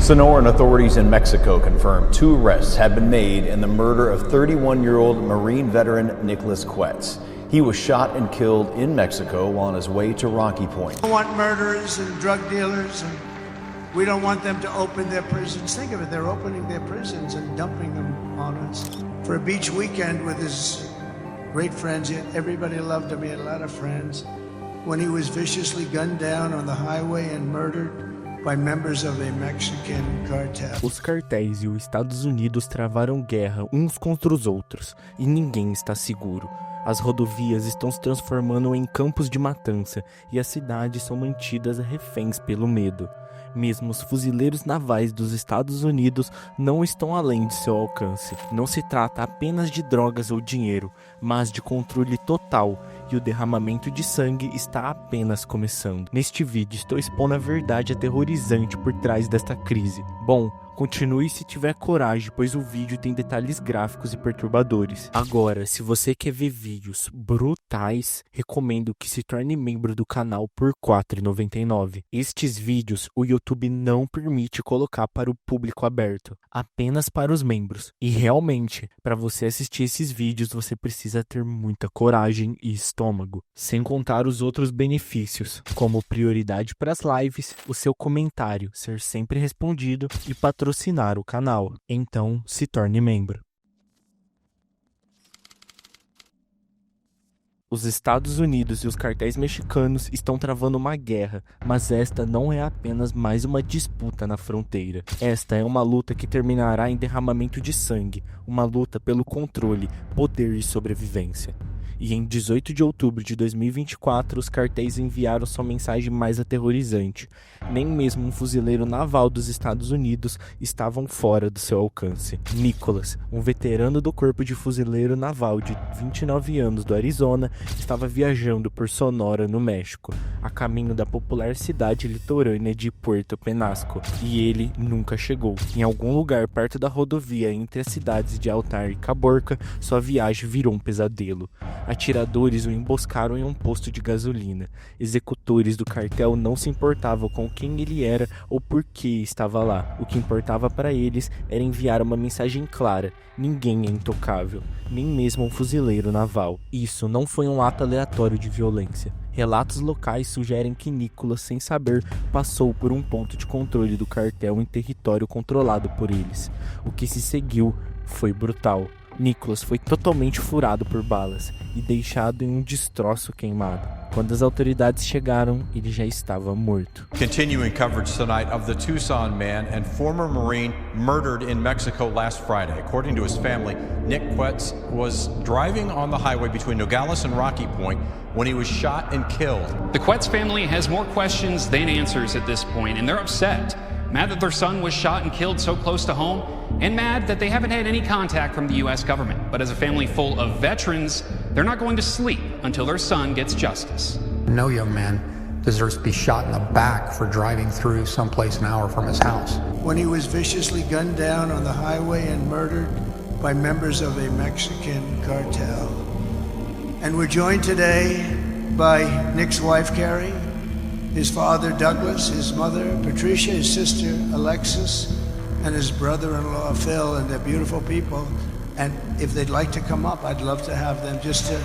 Sonoran authorities in Mexico confirmed 2 arrests have been made in the murder of 31-year-old Marine veteran Nicholas Quetz. He was shot and killed in Mexico while on his way to Rocky Point. We don't want murderers and drug dealers, and we don't want them to open their prisons. Think of it, they're opening their prisons and dumping them on us. For a beach weekend with his great friends, everybody loved him, he had a lot of friends. When he was viciously gunned down on the highway and murdered by members of a Mexican cartel. Os cartéis e os Estados Unidos travaram guerra uns contra os outros, e ninguém está seguro. As rodovias estão se transformando em campos de matança, e as cidades são mantidas reféns pelo medo. Mesmo os fuzileiros navais dos Estados Unidos não estão além de seu alcance. Não se trata apenas de drogas ou dinheiro, mas de controle total, e o derramamento de sangue está apenas começando. Neste vídeo estou expondo a verdade aterrorizante por trás desta crise. Bom, continue se tiver coragem, pois o vídeo tem detalhes gráficos e perturbadores. Agora, se você quer ver vídeos brutais, recomendo que se torne membro do canal por R$ 4,99. Estes vídeos o YouTube não permite colocar para o público aberto, apenas para os membros. E realmente, para você assistir esses vídeos, você precisa ter muita coragem e estômago. Sem contar os outros benefícios, como prioridade para as lives, o seu comentário ser sempre respondido e patrocinar o canal. Então, se torne membro. Os Estados Unidos e os cartéis mexicanos estão travando uma guerra, mas esta não é apenas mais uma disputa na fronteira. Esta é uma luta que terminará em derramamento de sangue, uma luta pelo controle, poder e sobrevivência. E em 18 de outubro de 2024, os cartéis enviaram sua mensagem mais aterrorizante. Nem mesmo um fuzileiro naval dos Estados Unidos estavam fora do seu alcance. Nicholas, um veterano do Corpo de Fuzileiro Naval de 29 anos do Arizona, estava viajando por Sonora, no México, a caminho da popular cidade litorânea de Puerto Penasco, e ele nunca chegou. Em algum lugar perto da rodovia entre as cidades de Altar e Caborca, sua viagem virou um pesadelo. Atiradores o emboscaram em um posto de gasolina. Executores do cartel não se importavam com quem ele era ou por que estava lá. O que importava para eles era enviar uma mensagem clara: ninguém é intocável, nem mesmo um fuzileiro naval. Isso não foi um ato aleatório de violência. Relatos locais sugerem que Nicholas, sem saber, passou por um ponto de controle do cartel em território controlado por eles. O que se seguiu foi brutal. Nicholas foi totalmente furado por balas e deixado em um destroço queimado. Quando as autoridades chegaram, ele já estava morto. Continuing coverage tonight of the Tucson man and former Marine murdered in Mexico last Friday. According to his family, Nick Quetz was driving on the highway between Nogales and Rocky Point when he was shot and killed. The Quetz family has more questions than answers at this point, and they're upset. Mad that their son was shot and killed so close to home, and mad that they haven't had any contact from the U.S. government. But as a family full of veterans, they're not going to sleep until their son gets justice. No young man deserves to be shot in the back for driving through someplace an hour from his house. When he was viciously gunned down on the highway and murdered by members of a Mexican cartel. And we're joined today by Nick's wife, Carrie, his father, Douglas, his mother, Patricia, his sister, Alexis, and his brother-in-law, Phil, and they're beautiful people. And if they'd like to come up, I'd love to have them just to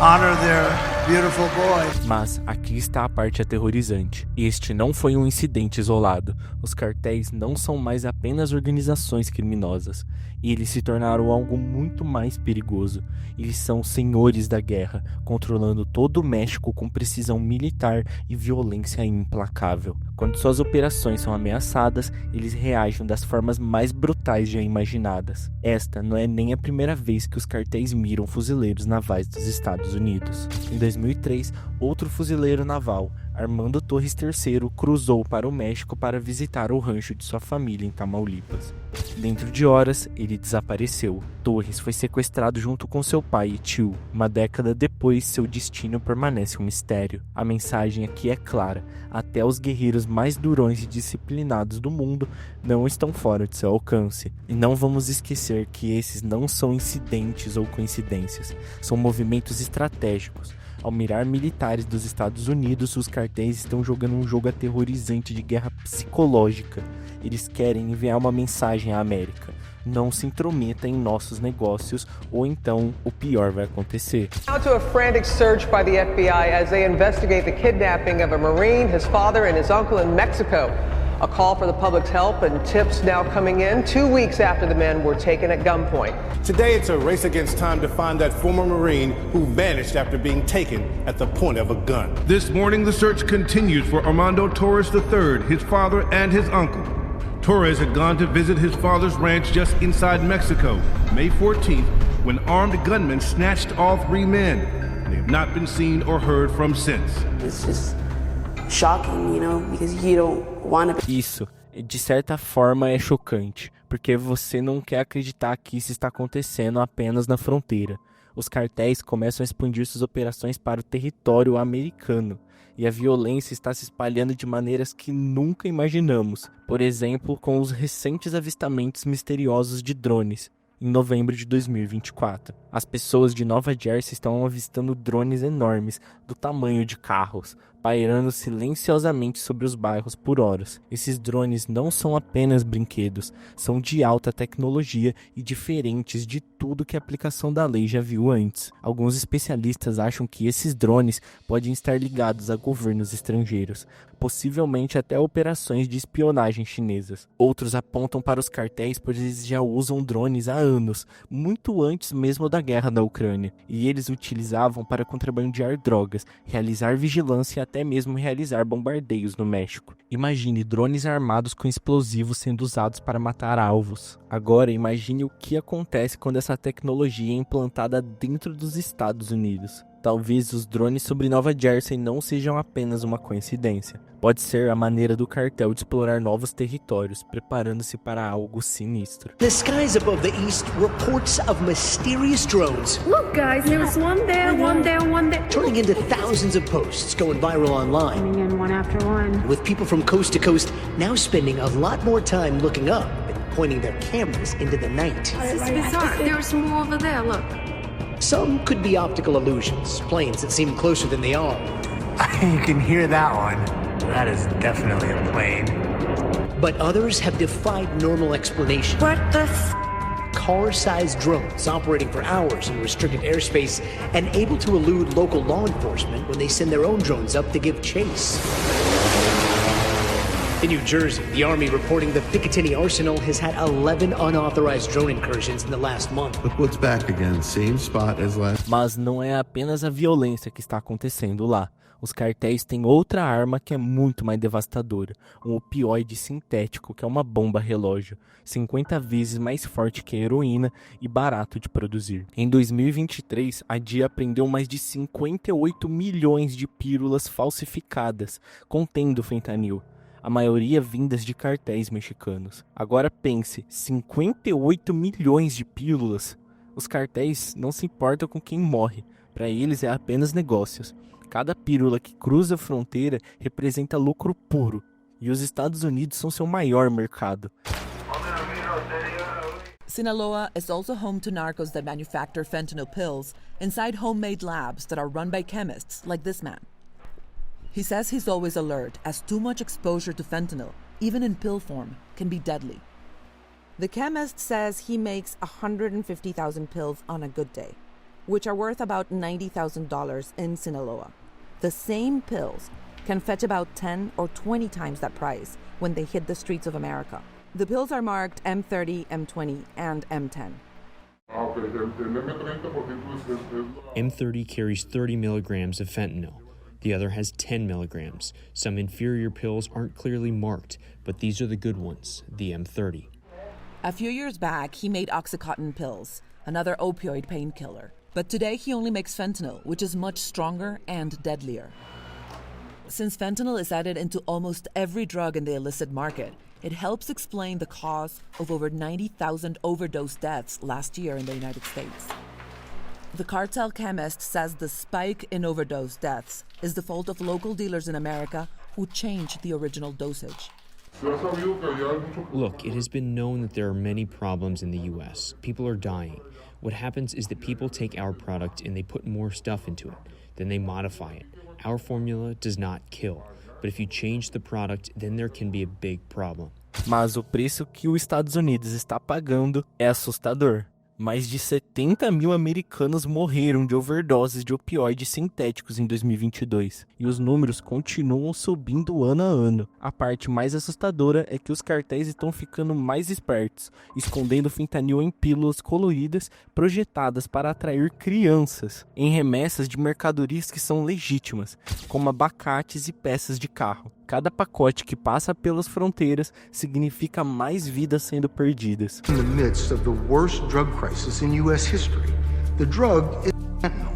honor their beautiful boy. Mas aqui está a parte aterrorizante. Este não foi um incidente isolado. Os cartéis não são mais apenas organizações criminosas. E eles se tornaram algo muito mais perigoso. Eles são senhores da guerra, controlando todo o México com precisão militar e violência implacável. Quando suas operações são ameaçadas, eles reagem das formas mais brutais já imaginadas. Esta não é nem a primeira vez que os cartéis miram fuzileiros navais dos Estados Unidos. Em 2003, outro fuzileiro naval, Armando Torres III, cruzou para o México para visitar o rancho de sua família em Tamaulipas. Dentro de horas, ele desapareceu. Torres foi sequestrado junto com seu pai e tio. Uma década depois, seu destino permanece um mistério. A mensagem aqui é clara: até os guerreiros mais durões e disciplinados do mundo não estão fora de seu alcance. E não vamos esquecer que esses não são incidentes ou coincidências. São movimentos estratégicos. Ao mirar militares dos Estados Unidos, os cartéis estão jogando um jogo aterrorizante de guerra psicológica. Eles querem enviar uma mensagem à América: não se intrometa em nossos negócios ou então o pior vai acontecer. Now to a frantic search by the FBI as they investigate the kidnapping of a Marine, his father, and his uncle in Mexico. A call for the public's help and tips now coming in 2 weeks after the men were taken at gunpoint. Today it's a race against time to find that former Marine who vanished after being taken at the point of a gun. This morning the search continues for Armando Torres III, his father and his uncle. Torres had gone to visit his father's ranch just inside Mexico, May 14th, when armed gunmen snatched all 3 men. They have not been seen or heard from since. It's just shocking, you know, because you don't want to. Isso, de certa forma, é chocante, porque você não quer acreditar que isso está acontecendo apenas na fronteira. Os cartéis começam a expandir suas operações para o território americano, e a violência está se espalhando de maneiras que nunca imaginamos. Por exemplo, com os recentes avistamentos misteriosos de drones, em novembro de 2024. As pessoas de Nova Jersey estão avistando drones enormes, do tamanho de carros, pairando silenciosamente sobre os bairros por horas. Esses drones não são apenas brinquedos, são de alta tecnologia e diferentes de tudo que a aplicação da lei já viu antes. Alguns especialistas acham que esses drones podem estar ligados a governos estrangeiros, possivelmente até operações de espionagem chinesas. Outros apontam para os cartéis pois eles já usam drones há anos, muito antes mesmo da guerra da Ucrânia, e eles utilizavam para contrabandear drogas, realizar vigilância e até mesmo realizar bombardeios no México. Imagine drones armados com explosivos sendo usados para matar alvos. Agora imagine o que acontece quando essa tecnologia é implantada dentro dos Estados Unidos. Talvez os drones sobre Nova Jersey não sejam apenas uma coincidência. Pode ser a maneira do cartel de explorar novos territórios, preparando-se para algo sinistro. The skies above the east reports of mysterious drones. Look guys, there's one there, one there, one there. Turning into thousands of posts going viral online. Coming in one after one. With people from coast to coast now spending a lot more time looking up and pointing their cameras into the night. This is bizarre. There's more over there, look. Some could be optical illusions, planes that seem closer than they are. You can hear that one. That is definitely a plane. But others have defied normal explanation. What the Car-sized drones operating for hours in restricted airspace and able to elude local law enforcement when they send their own drones up to give chase. In New Jersey, the Army reporting the Picatinny Arsenal has had 11 unauthorized drone incursions in the last month. Look what's back again, same spot as last. Mas não é apenas a violência que está acontecendo lá. Os cartéis têm outra arma que é muito mais devastadora, um opioide sintético que é uma bomba relógio, 50 vezes mais forte que a heroína e barato de produzir. Em 2023, a DEA apreendeu mais de 58 milhões de pílulas falsificadas contendo fentanil, a maioria vindas de cartéis mexicanos. Agora pense, 58 milhões de pílulas. Os cartéis não se importam com quem morre, para eles é apenas negócios. Cada pílula que cruza a fronteira representa lucro puro, e os Estados Unidos são seu maior mercado. Sinaloa is also home to narcos that manufacture fentanyl pills inside homemade labs that are run by chemists like this man. He says he's always alert as too much exposure to fentanyl, even in pill form, can be deadly. The chemist says he makes 150,000 pills on a good day, which are worth about $90,000 in Sinaloa. The same pills can fetch about 10 or 20 times that price when they hit the streets of America. The pills are marked M30, M20, and M10. M30 carries 30 milligrams of fentanyl. The other has 10 milligrams. Some inferior pills aren't clearly marked, but these are the good ones, the M30. A few years back, he made Oxycontin pills, another opioid painkiller. But today he only makes fentanyl, which is much stronger and deadlier. Since fentanyl is added into almost every drug in the illicit market, it helps explain the cause of over 90,000 overdose deaths last year in the United States. The cartel chemist says the spike in overdose deaths is the fault of local dealers in America who changed the original dosage. Look, it has been known that there are many problems in the U.S. People are dying. What happens is that people take our product and they put more stuff into it. then they modify it. Our formula does not kill, but if you change the product, then there can be a big problem. Mas o preço que os Estados Unidos está pagando é assustador. Mais de 70 mil americanos morreram de overdoses de opioides sintéticos em 2022. E os números continuam subindo ano a ano. A parte mais assustadora é que os cartéis estão ficando mais espertos, escondendo fentanil em pílulas coloridas projetadas para atrair crianças, em remessas de mercadorias que são legítimas, como abacates e peças de carro. Cada pacote que passa pelas fronteiras significa mais vidas sendo perdidas. In the midst of the worst drug crisis in U.S. history, the drug is fentanyl,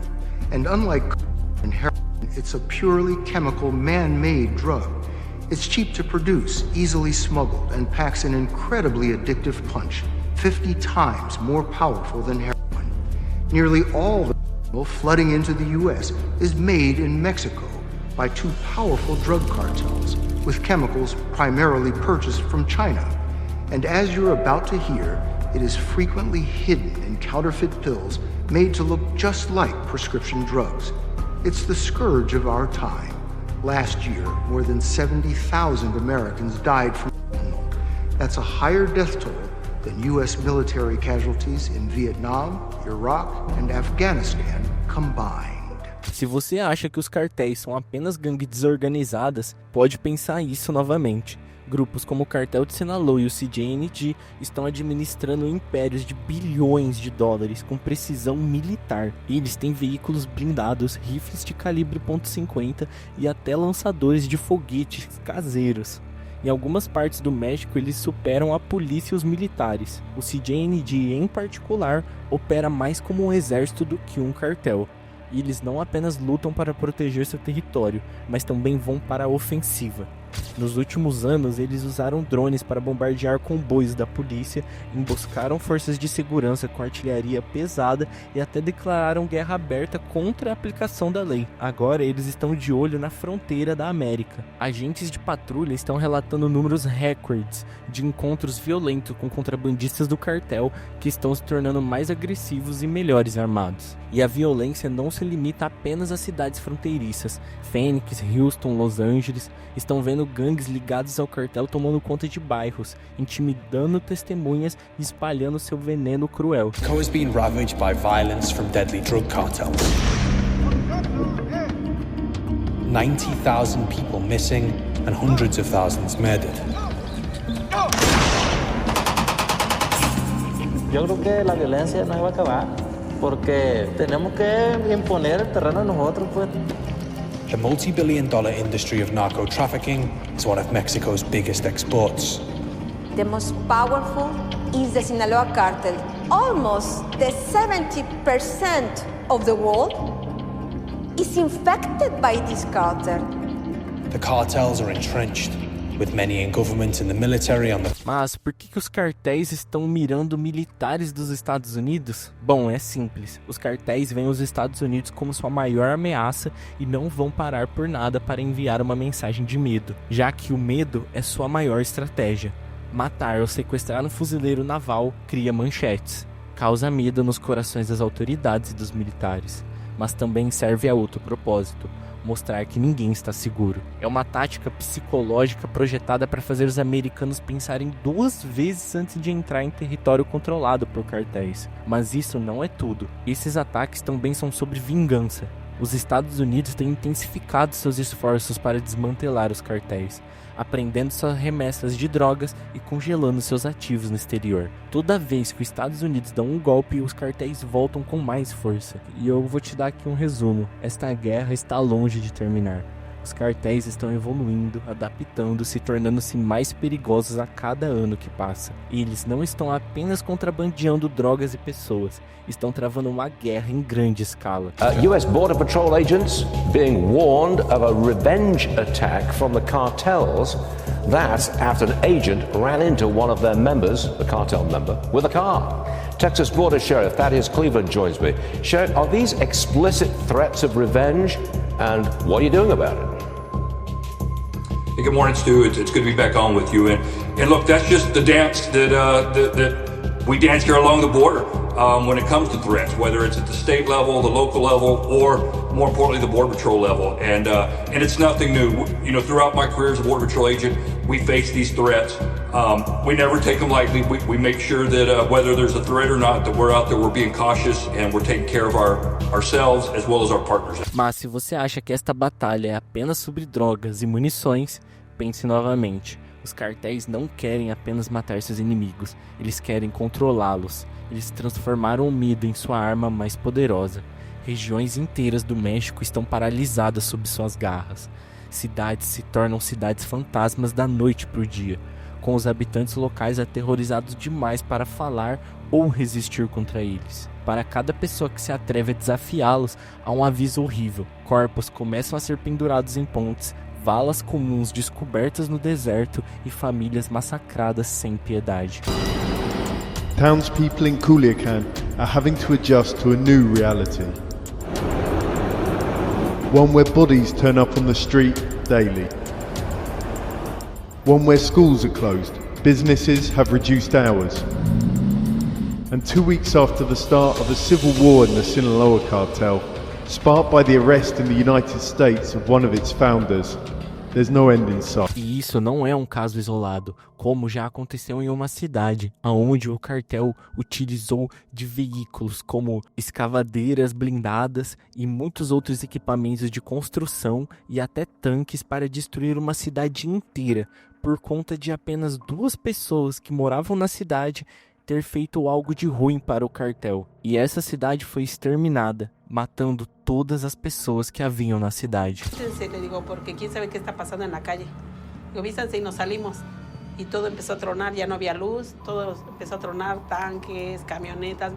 and unlike cocaine and heroin, it's a purely chemical, man-made drug. It's cheap to produce, easily smuggled, and packs an incredibly addictive punch, 50 times more powerful than heroin. Nearly all the fentanyl flooding into the U.S. is made in Mexico by two powerful drug cartels, with chemicals primarily purchased from China. And as you're about to hear, it is frequently hidden in counterfeit pills made to look just like prescription drugs. It's the scourge of our time. Last year, more than 70,000 Americans died from fentanyl. That's a higher death toll than U.S. military casualties in Vietnam, Iraq, and Afghanistan combined. Se você acha que os cartéis são apenas gangues desorganizadas, pode pensar isso novamente. Grupos como o Cartel de Sinaloa e o CJNG estão administrando impérios de bilhões de dólares com precisão militar. Eles têm veículos blindados, rifles de calibre .50 e até lançadores de foguetes caseiros. Em algumas partes do México, eles superam a polícia e os militares. O CJNG, em particular, opera mais como um exército do que um cartel. E eles não apenas lutam para proteger seu território, mas também vão para a ofensiva. Nos últimos anos, eles usaram drones para bombardear comboios da polícia, emboscaram forças de segurança com artilharia pesada e até declararam guerra aberta contra a aplicação da lei. Agora, eles estão de olho na fronteira da América. Agentes de patrulha estão relatando números recordes de encontros violentos com contrabandistas do cartel que estão se tornando mais agressivos e melhores armados. E a violência não se limita apenas às cidades fronteiriças. Phoenix, Houston, Los Angeles estão vendo gangues ligados ao cartel tomando conta de bairros, intimidando testemunhas e espalhando seu veneno cruel. Mexico has been ravaged by violence from deadly drug cartels. 90,000 people missing and hundreds of thousands murdered. Yo creo que la violencia no va a acabar porque tenemos que imponer el terreno a nosotros, pues. The multi-billion-dollar industry of narco-trafficking is one of Mexico's biggest exports. The most powerful is the Sinaloa cartel. Almost the 70% of the world is infected by this cartel. The cartels are entrenched, with many in government and the military on the... Mas por que os cartéis estão mirando militares dos Estados Unidos? Bom, é simples. Os cartéis veem os Estados Unidos como sua maior ameaça e não vão parar por nada para enviar uma mensagem de medo, já que o medo é sua maior estratégia. Matar ou sequestrar um fuzileiro naval cria manchetes, causa medo nos corações das autoridades e dos militares, mas também serve a outro propósito: mostrar que ninguém está seguro. É uma tática psicológica projetada para fazer os americanos pensarem 2 vezes antes de entrar em território controlado por cartéis. Mas isso não é tudo. Esses ataques também são sobre vingança. Os Estados Unidos têm intensificado seus esforços para desmantelar os cartéis, apreendendo suas remessas de drogas e congelando seus ativos no exterior. Toda vez que os Estados Unidos dão um golpe, os cartéis voltam com mais força. E eu vou te dar aqui um resumo. Esta guerra está longe de terminar. Os cartéis estão evoluindo, adaptando-se e tornando-se mais perigosos a cada ano que passa. E eles não estão apenas contrabandeando drogas e pessoas, estão travando uma guerra em grande escala. US Border Patrol agents being warned of a revenge attack from the cartels. That's after an agent ran into one of their members, the cartel member, with a car. Texas Border Sheriff Thaddeus Cleveland joins me. Sheriff, are these explicit threats of revenge, and what are you doing about it? Hey, good morning, Stu. It's good to be back on with you. And look, that's just the dance that we dance here along the border. when it comes to threats, whether it's at the state level, the local level, or more importantly, the Border Patrol level. And it's nothing new. You know, throughout my career as a Border Patrol agent, we face these threats. We never take them lightly. We make sure that whether there's a threat or not, that we're out there, we're being cautious, and we're taking care of ourselves as well as our partners. Mas se você acha que esta batalha é apenas sobre drogas e munições, pense novamente. Os cartéis não querem apenas matar seus inimigos, eles querem controlá-los. Eles transformaram o medo em sua arma mais poderosa. Regiões inteiras do México estão paralisadas sob suas garras. Cidades se tornam cidades fantasmas da noite para o dia, com os habitantes locais aterrorizados demais para falar ou resistir contra eles. Para cada pessoa que se atreve a desafiá-los, há um aviso horrível. Corpos começam a ser pendurados em pontes, valas comuns descobertas no deserto e famílias massacradas sem piedade. Townspeople in Culiacan are having to adjust to a new reality. One where bodies turn up on the street daily. One where schools are closed, businesses have reduced hours. And 2 weeks after the start of a civil war in the Sinaloa cartel, sparked by the arrest in the United States of one of its founders, there's no end in sight. E isso não é um caso isolado, como já aconteceu em uma cidade, onde o cartel utilizou de veículos como escavadeiras blindadas e muitos outros equipamentos de construção e até tanques para destruir uma cidade inteira, por conta de apenas 2 pessoas que moravam na cidade ter feito algo de ruim para o cartel. E essa cidade foi exterminada, matando todas as pessoas que haviam na cidade. Le digo, porque quién sabe qué está pasando en la calle. Avísense y nos salimos. Y todo empezó a tronar, ya no había luz, todo empezó a tronar, tanques, camionetas.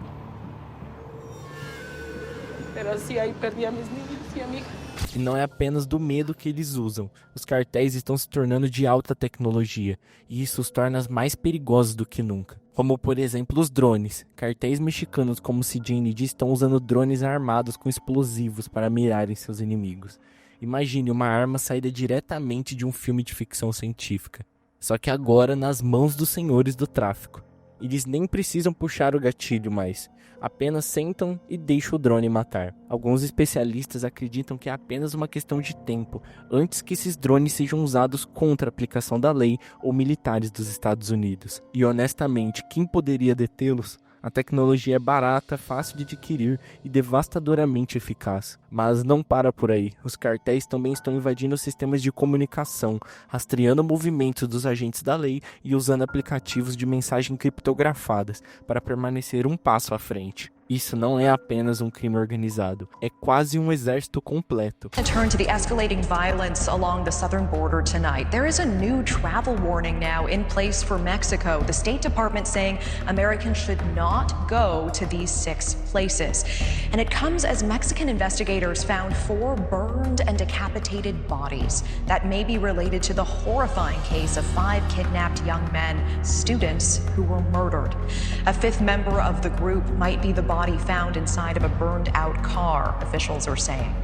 Pero sí, ahí perdí a mis niños y a mi hija. E não é apenas do medo que eles usam. Os cartéis estão se tornando de alta tecnologia, e isso os torna mais perigosos do que nunca. Como, por exemplo, os drones. Cartéis mexicanos como CJND estão usando drones armados com explosivos para mirarem seus inimigos. Imagine uma arma saída diretamente de um filme de ficção científica. Só que agora nas mãos dos senhores do tráfico. Eles nem precisam puxar o gatilho mais. Apenas sentam e deixam o drone matar. Alguns especialistas acreditam que é apenas uma questão de tempo antes que esses drones sejam usados contra a aplicação da lei ou militares dos Estados Unidos. E honestamente, quem poderia detê-los? A tecnologia é barata, fácil de adquirir e devastadoramente eficaz. Mas não para por aí. Os cartéis também estão invadindo sistemas de comunicação, rastreando movimentos dos agentes da lei e usando aplicativos de mensagem criptografadas para permanecer um passo à frente. Isso não é apenas um crime organizado, é quase um exército completo. Turn to the escalating violence along the southern border tonight. There is a new travel warning now in place for Mexico. The State Department saying Americans should not go to these 6 places. And it comes as Mexican investigators found 4 burned and decapitated bodies that may be related to the horrifying case of 5 kidnapped young men, students who were murdered. A 5th member of the group might be the body found inside of a burned-out car, officials are saying.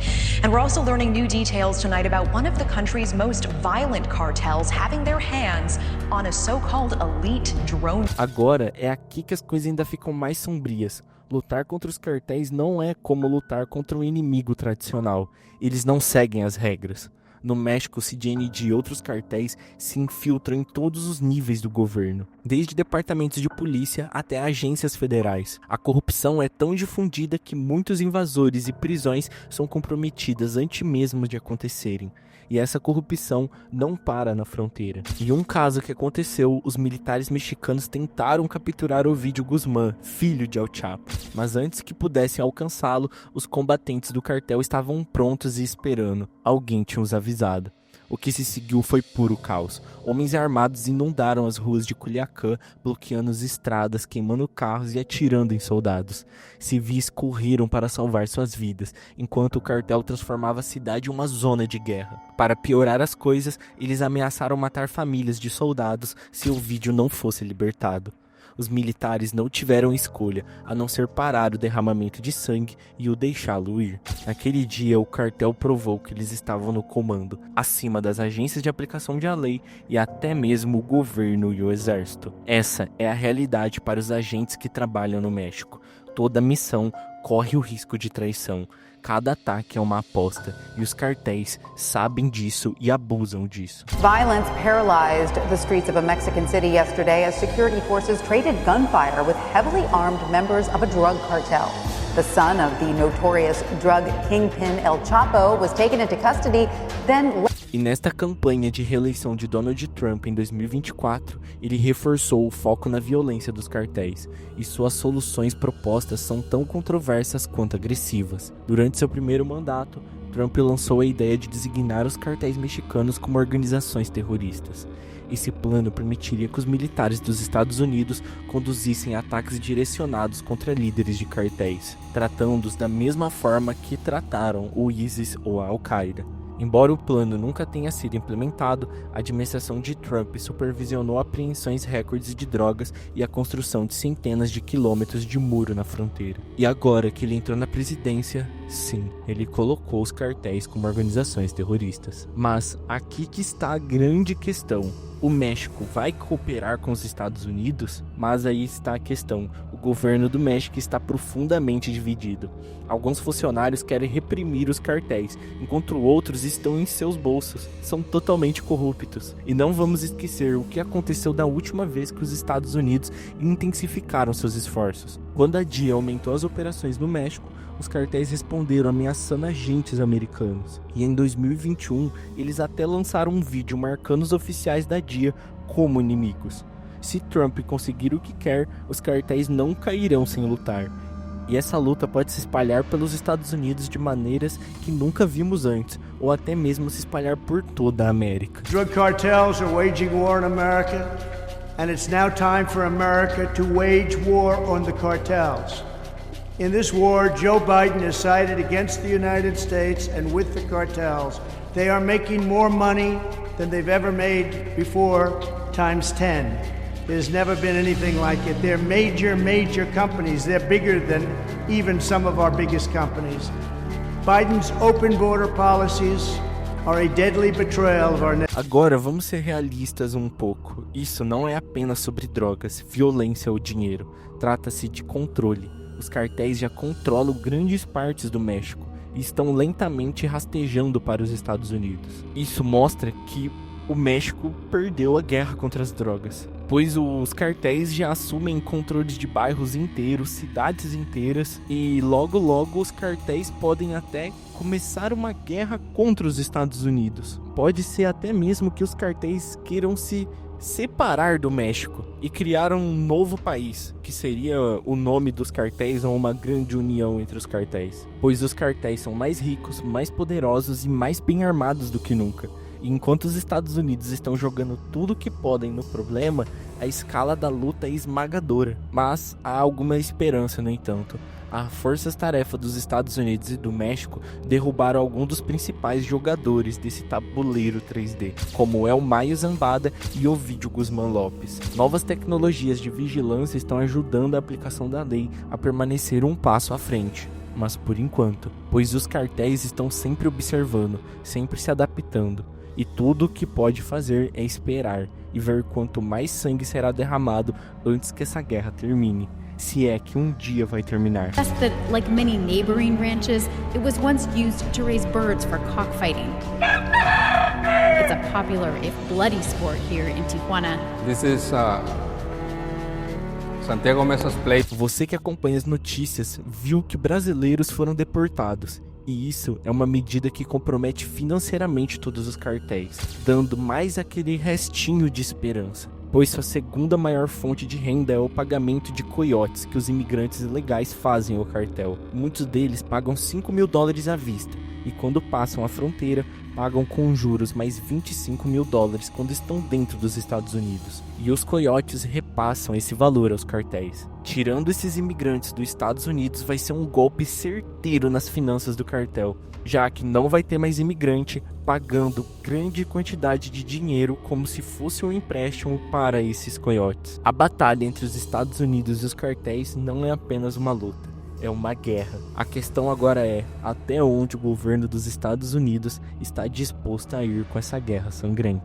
And we're also learning new details tonight about one of the country's most violent cartels having their hands on a so-called elite drone. Agora é aqui que as coisas ainda ficam mais sombrias. Lutar contra os cartéis não é como lutar contra um inimigo tradicional. Eles não seguem as regras. No México, o CJND e outros cartéis se infiltram em todos os níveis do governo, desde departamentos de polícia até agências federais. A corrupção é tão difundida que muitos invasores e prisões são comprometidas antes mesmo de acontecerem. E essa corrupção não para na fronteira. Em um caso que aconteceu, os militares mexicanos tentaram capturar Ovidio Guzmán, filho de El Chapo. Mas antes que pudessem alcançá-lo, os combatentes do cartel estavam prontos e esperando. Alguém tinha os avisado. O que se seguiu foi puro caos. Homens armados inundaram as ruas de Culiacán, bloqueando as estradas, queimando carros e atirando em soldados. Civis correram para salvar suas vidas, enquanto o cartel transformava a cidade em uma zona de guerra. Para piorar as coisas, eles ameaçaram matar famílias de soldados se Ovidio não fosse libertado. Os militares não tiveram escolha, a não ser parar o derramamento de sangue e o deixá-lo ir. Naquele dia, o cartel provou que eles estavam no comando, acima das agências de aplicação de lei e até mesmo o governo e o exército. Essa é a realidade para os agentes que trabalham no México. toda missão corre o risco de traição. Cada ataque é uma aposta, e os cartéis sabem disso e abusam disso. Violence paralyzed the streets of a Mexican city yesterday as security forces traded gunfire with heavily armed members of a drug cartel. The son of the notorious drug kingpin El Chapo was taken into custody, then... E nesta campanha de reeleição de Donald Trump em 2024, ele reforçou o foco na violência dos cartéis, e suas soluções propostas são tão controversas quanto agressivas. Durante seu primeiro mandato, Trump lançou a ideia de designar os cartéis mexicanos como organizações terroristas. Esse plano permitiria que os militares dos Estados Unidos conduzissem ataques direcionados contra líderes de cartéis, tratando-os da mesma forma que trataram o ISIS ou a Al-Qaeda. Embora o plano nunca tenha sido implementado, a administração de Trump supervisionou apreensões recordes de drogas e a construção de centenas de quilômetros de muro na fronteira. E agora que ele entrou na presidência, sim, ele colocou os cartéis como organizações terroristas. Mas aqui que está a grande questão. O México vai cooperar com os Estados Unidos? Mas aí está a questão. O governo do México está profundamente dividido. Alguns funcionários querem reprimir os cartéis, enquanto outros estão em seus bolsos. São totalmente corruptos. E não vamos esquecer o que aconteceu da última vez que os Estados Unidos intensificaram seus esforços. Quando a DIA aumentou as operações no México, os cartéis responderam ameaçando agentes americanos. E em 2021, eles até lançaram um vídeo marcando os oficiais da DIA como inimigos. Se Trump conseguir o que quer, os cartéis não cairão sem lutar. E essa luta pode se espalhar pelos Estados Unidos de maneiras que nunca vimos antes, ou até mesmo se espalhar por toda a América. Drug cartels are waging war in America, and it's now time for America to wage war on the cartels. In this war, Joe Biden has sided against the United States and with the cartels. They are making more money than they've ever made before, times 10. There's never been anything like it. They're major companies. They're bigger than even some of our biggest companies. Biden's open border policies are a deadly betrayal of our... Agora vamos ser realistas um pouco. Isso não é apenas sobre drogas, violência ou dinheiro. Trata-se de controle. Os cartéis já controlam grandes partes do México e estão lentamente rastejando para os Estados Unidos. Isso mostra que o México perdeu a guerra contra as drogas, pois os cartéis já assumem controles de bairros inteiros, cidades inteiras, e logo os cartéis podem até começar uma guerra contra os Estados Unidos. Pode ser até mesmo que os cartéis queiram se separar do México e criar um novo país, que seria o nome dos cartéis ou uma grande união entre os cartéis, pois os cartéis são mais ricos, mais poderosos e mais bem armados do que nunca. E enquanto os Estados Unidos estão jogando tudo o que podem no problema, a escala da luta é esmagadora. Mas há alguma esperança, no entanto. As forças-tarefa dos Estados Unidos e do México derrubaram alguns dos principais jogadores desse tabuleiro 3D, como El Mayo Zambada e Ovidio Guzmán Lopes. Novas tecnologias de vigilância estão ajudando a aplicação da lei a permanecer um passo à frente. Mas por enquanto, pois os cartéis estão sempre observando, sempre se adaptando. E tudo o que pode fazer é esperar e ver quanto mais sangue será derramado antes que essa guerra termine. Se é que um dia vai terminar. That, like many neighboring ranches, it was once used to raise birds for cockfighting. It's a popular, if bloody, sport here in Tijuana. This is Santiago Mesa's place. Você que acompanha as notícias viu que brasileiros foram deportados. E isso é uma medida que compromete financeiramente todos os cartéis, dando mais aquele restinho de esperança, pois sua segunda maior fonte de renda é o pagamento de coiotes que os imigrantes ilegais fazem ao cartel. Muitos deles pagam $5.000 à vista, e quando passam a fronteira, pagam com juros mais $25.000 quando estão dentro dos Estados Unidos. E os coiotes repassam esse valor aos cartéis. Tirando esses imigrantes dos Estados Unidos vai ser um golpe certeiro nas finanças do cartel, já que não vai ter mais imigrante pagando grande quantidade de dinheiro como se fosse um empréstimo para esses coiotes. A batalha entre os Estados Unidos e os cartéis não é apenas uma luta, é uma guerra. A questão agora é até onde o governo dos Estados Unidos está disposto a ir com essa guerra sangrenta.